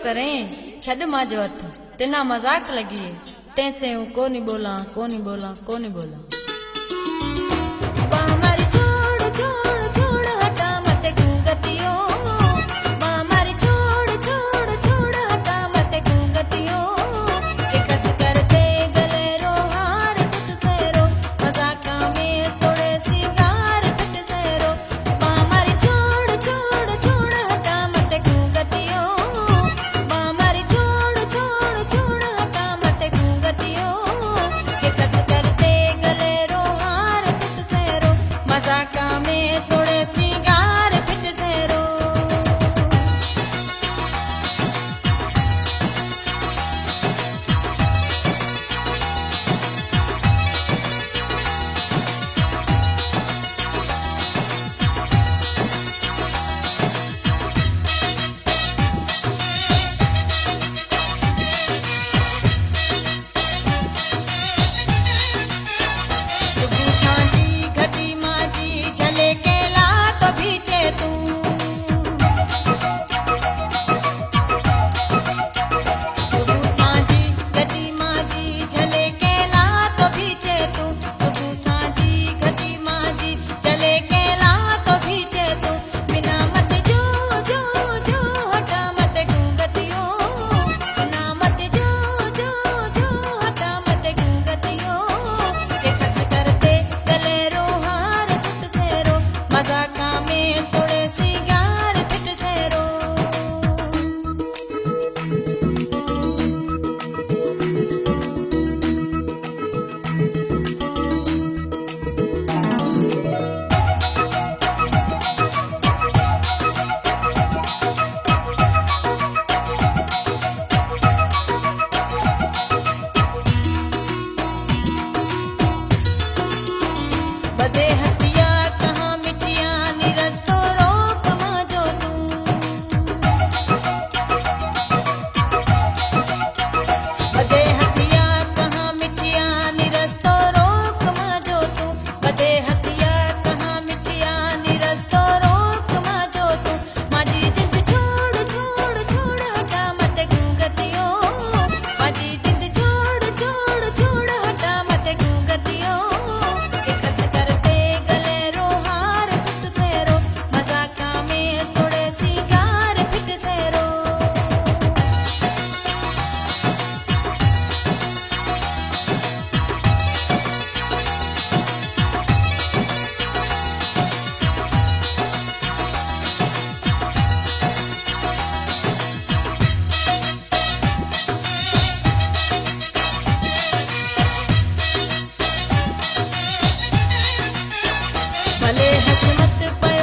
करें छड माजो हथ तिना मजाक लगी तैसे हूँ कोनी बोला कोनी बोला कोनी बोला। बदे हथिया कहाँ मिठिया निरस तो रोक माजो तू। बदे हथिया कहाँ मिठिया निरस तो रोक माजो तू। बदे हथिया कहाँ मिठिया निरस तो रोक माजो तू। माजी जिद छोड़ छोड़ छोड़ हटा मत गूंगतियो। माजी जिद छोड़ छोड़ छोड़ हटा मत गूंगतियो। भले हंस मत पर